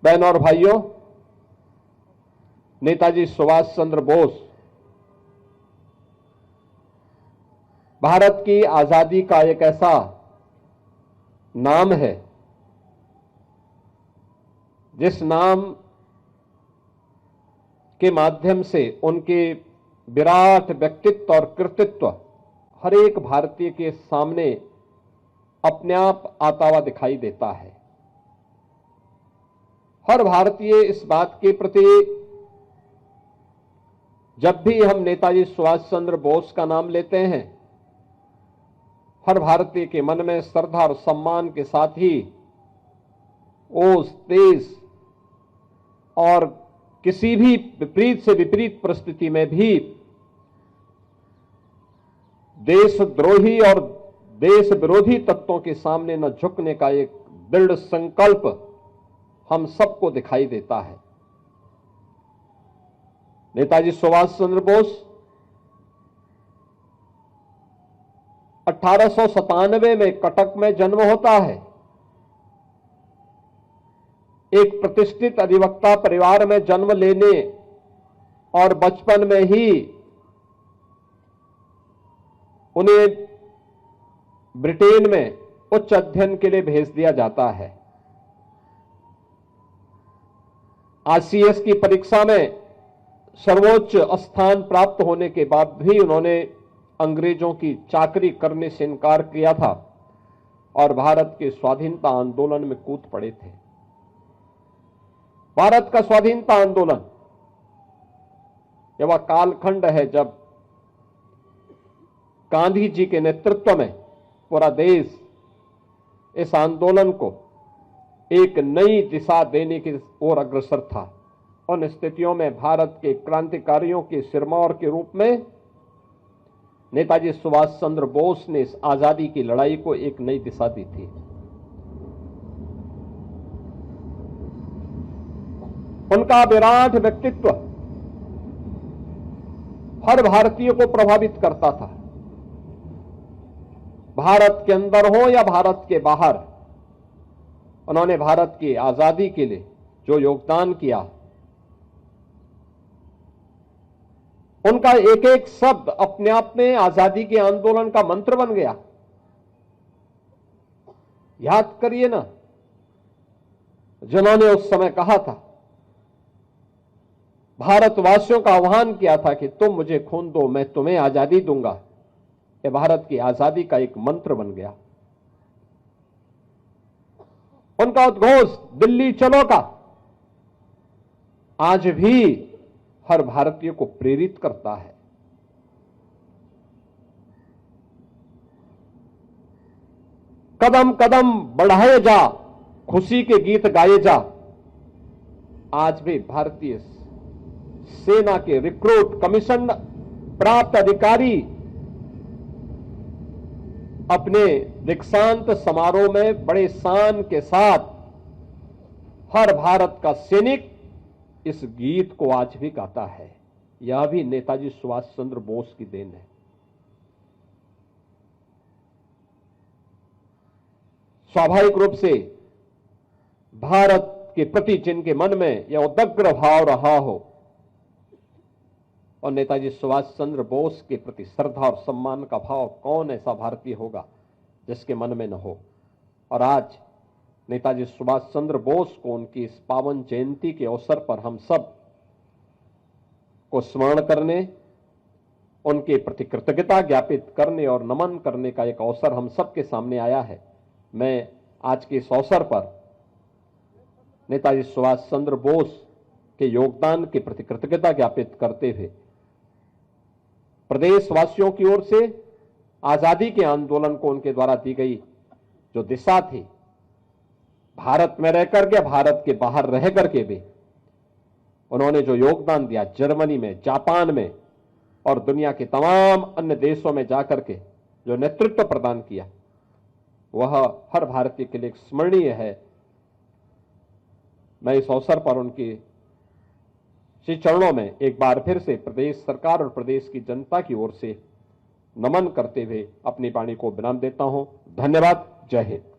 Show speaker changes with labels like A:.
A: बहनों और भाइयों, नेताजी सुभाष चंद्र बोस भारत की आजादी का एक ऐसा नाम है जिस नाम के माध्यम से उनके विराट व्यक्तित्व और कृतित्व हर एक भारतीय के सामने अपने आप आता हुआ दिखाई देता है। हर भारतीय इस बात के प्रति जब भी हम नेताजी सुभाष चंद्र बोस का नाम लेते हैं, हर भारतीय के मन में श्रद्धा और सम्मान के साथ ही ओज, तेज और किसी भी विपरीत से विपरीत परिस्थिति में भी देशद्रोही और देश विरोधी तत्वों के सामने न झुकने का एक दृढ़ संकल्प हम सबको दिखाई देता है। नेताजी सुभाष चंद्र बोस 1897 में कटक में जन्म होता है। एक प्रतिष्ठित अधिवक्ता परिवार में जन्म लेने और बचपन में ही उन्हें ब्रिटेन में उच्च अध्ययन के लिए भेज दिया जाता है। आईसीएस की परीक्षा में सर्वोच्च स्थान प्राप्त होने के बाद भी उन्होंने अंग्रेजों की चाकरी करने से इनकार किया था और भारत के स्वाधीनता आंदोलन में कूद पड़े थे। भारत का स्वाधीनता आंदोलन यह वह कालखंड है जब गांधी जी के नेतृत्व में पूरा देश इस आंदोलन को एक नई दिशा देने की ओर अग्रसर था। उन स्थितियों में भारत के क्रांतिकारियों के सिरमौर के रूप में नेताजी सुभाष चंद्र बोस ने इस आजादी की लड़ाई को एक नई दिशा दी थी। उनका विराट व्यक्तित्व हर भारतीय को प्रभावित करता था। भारत के अंदर हो या भारत के बाहर, उन्होंने भारत की आजादी के लिए जो योगदान किया, उनका एक एक शब्द अपने आप में आजादी के आंदोलन का मंत्र बन गया। याद करिए ना, जिन्होंने उस समय कहा था, भारतवासियों का आह्वान किया था कि तुम मुझे खून दो, मैं तुम्हें आजादी दूंगा। यह भारत की आजादी का एक मंत्र बन गया। उनका उद्घोष दिल्ली चलो का आज भी हर भारतीय को प्रेरित करता है। कदम कदम बढ़ाए जा, खुशी के गीत गाए जा। आज भी भारतीय सेना के रिक्रूट, कमीशन प्राप्त अधिकारी अपने दीक्षांत समारोह में बड़े शान के साथ हर भारत का सैनिक इस गीत को आज भी गाता है। यह भी नेताजी सुभाष चंद्र बोस की देन है। स्वाभाविक रूप से भारत के प्रति जिनके मन में यह उदग्र भाव रहा हो और नेताजी सुभाष चंद्र बोस के प्रति श्रद्धा और सम्मान का भाव, कौन ऐसा भारतीय होगा जिसके मन में न हो। और आज नेताजी सुभाष चंद्र बोस को उनकी इस पावन जयंती के अवसर पर हम सब को स्मरण करने, उनके प्रति कृतज्ञता ज्ञापित करने और नमन करने का एक अवसर हम सबके सामने आया है। मैं आज के इस अवसर पर नेताजी सुभाष चंद्र बोस के योगदान के प्रति कृतज्ञता ज्ञापित करते हुए प्रदेशवासियों की ओर से आजादी के आंदोलन को उनके द्वारा दी गई जो दिशा थी, भारत में रह करके, भारत के बाहर रह करके भी उन्होंने जो योगदान दिया, जर्मनी में, जापान में और दुनिया के तमाम अन्य देशों में जाकर के जो नेतृत्व प्रदान किया, वह हर भारतीय के लिए स्मरणीय है। मैं इस अवसर पर उनकी श्री चरणों में एक बार फिर से प्रदेश सरकार और प्रदेश की जनता की ओर से नमन करते हुए अपनी वाणी को विराम देता हूं। धन्यवाद। जय हिंद।